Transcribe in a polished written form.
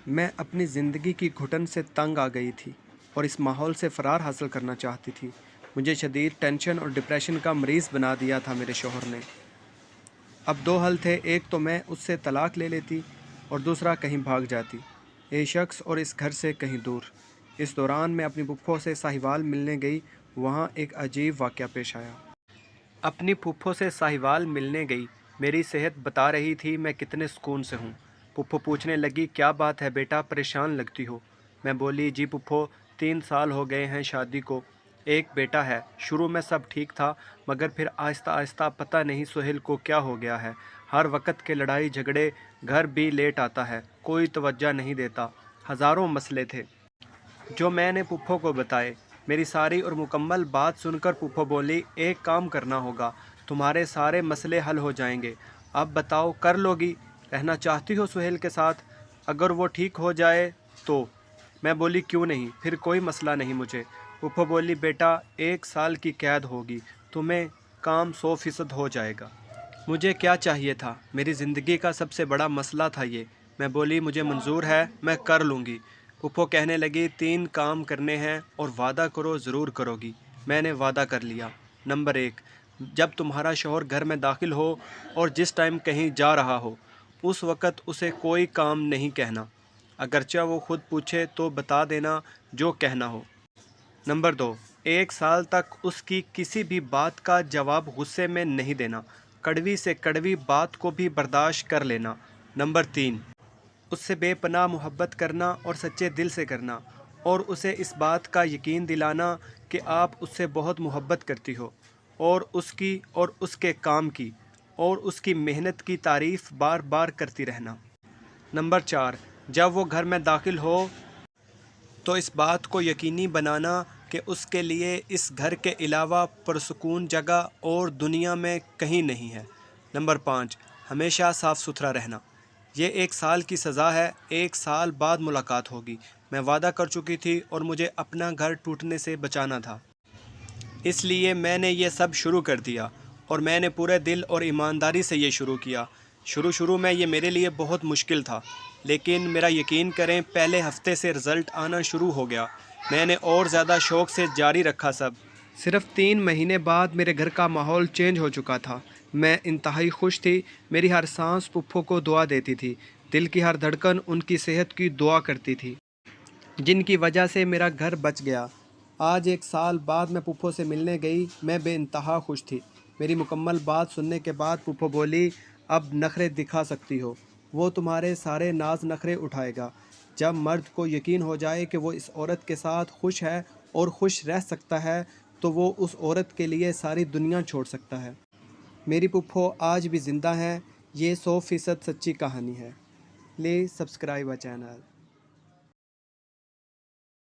میں اپنی زندگی کی گھٹن سے تنگ آ گئی تھی اور اس ماحول سے فرار حاصل کرنا چاہتی تھی۔ مجھے شدید ٹینشن اور ڈپریشن کا مریض بنا دیا تھا میرے شوہر نے۔ اب دو حل تھے، ایک تو میں اس سے طلاق لے لیتی اور دوسرا کہیں بھاگ جاتی، ایک شخص اور اس گھر سے کہیں دور۔ اس دوران میں اپنی پھپھو سے ساہیوال ملنے گئی، وہاں ایک عجیب واقعہ پیش آیا۔ اپنی پھپھو سے ساہیوال ملنے گئی، میری صحت بتا رہی تھی میں کتنے سکون سے ہوں۔ پھپھو پوچھنے لگی، کیا بات ہے بیٹا، پریشان لگتی ہو؟ میں بولی، جی پھپھو 3 سال ہو گئے ہیں شادی کو، ایک بیٹا ہے۔ شروع میں سب ٹھیک تھا، مگر پھر آہستہ آہستہ پتہ نہیں سہیل کو کیا ہو گیا ہے۔ ہر وقت کے لڑائی جھگڑے، گھر بھی لیٹ آتا ہے، کوئی توجہ نہیں دیتا۔ ہزاروں مسئلے تھے جو میں نے پھپھو کو بتائے۔ میری ساری اور مکمل بات سن کر پھپھو بولی، ایک کام کرنا ہوگا، تمہارے سارے مسئلے حل ہو جائیں گے۔ اب بتاؤ، کر لو گی؟ رہنا چاہتی ہو سہیل کے ساتھ؟ اگر وہ ٹھیک ہو جائے تو؟ میں بولی، کیوں نہیں، پھر کوئی مسئلہ نہیں مجھے۔ پھپھو بولی، بیٹا 1 سال کی قید ہوگی، تمہیں کام 100% ہو جائے گا۔ مجھے کیا چاہیے تھا؟ میری زندگی کا سب سے بڑا مسئلہ تھا یہ۔ میں بولی، مجھے منظور ہے، میں کر لوں گی۔ پھپھو کہنے لگی، 3 کام کرنے ہیں اور وعدہ کرو ضرور کرو گی۔ میں نے وعدہ کر لیا۔ نمبر 1، جب تمہارا شوہر گھر میں داخل ہو اور جس ٹائم کہیں جا رہا ہو، اس وقت اسے کوئی کام نہیں کہنا، اگرچہ وہ خود پوچھے تو بتا دینا جو کہنا ہو۔ نمبر 2، 1 سال تک اس کی کسی بھی بات کا جواب غصے میں نہیں دینا، کڑوی سے کڑوی بات کو بھی برداشت کر لینا۔ نمبر 3، اس سے بے پناہ محبت کرنا اور سچے دل سے کرنا، اور اسے اس بات کا یقین دلانا کہ آپ اس سے بہت محبت کرتی ہو، اور اس کی اور اس کے کام کی اور اس کی محنت کی تعریف بار بار کرتی رہنا۔ نمبر 4، جب وہ گھر میں داخل ہو تو اس بات کو یقینی بنانا کہ اس کے لیے اس گھر کے علاوہ پرسکون جگہ اور دنیا میں کہیں نہیں ہے۔ نمبر 5، ہمیشہ صاف ستھرا رہنا۔ یہ 1 سال کی سزا ہے، 1 سال بعد ملاقات ہوگی۔ میں وعدہ کر چکی تھی اور مجھے اپنا گھر ٹوٹنے سے بچانا تھا، اس لیے میں نے یہ سب شروع کر دیا، اور میں نے پورے دل اور ایمانداری سے یہ شروع کیا۔ شروع میں یہ میرے لیے بہت مشکل تھا، لیکن میرا یقین کریں پہلے ہفتے سے رزلٹ آنا شروع ہو گیا۔ میں نے اور زیادہ شوق سے جاری رکھا سب۔ صرف 3 مہینے بعد میرے گھر کا ماحول چینج ہو چکا تھا۔ میں انتہائی خوش تھی، میری ہر سانس پھپھو کو دعا دیتی تھی، دل کی ہر دھڑکن ان کی صحت کی دعا کرتی تھی، جن کی وجہ سے میرا گھر بچ گیا۔ آج 1 سال بعد میں پھپھو سے ملنے گئی، میں بے انتہا خوش تھی۔ میری مکمل بات سننے کے بعد پھپھو بولی، اب نخرے دکھا سکتی ہو، وہ تمہارے سارے ناز نخرے اٹھائے گا۔ جب مرد کو یقین ہو جائے کہ وہ اس عورت کے ساتھ خوش ہے اور خوش رہ سکتا ہے تو وہ اس عورت کے لیے ساری دنیا چھوڑ سکتا ہے۔ میری پھپھو آج بھی زندہ ہیں، یہ 100% سچی کہانی ہے۔ Please subscribe our channel.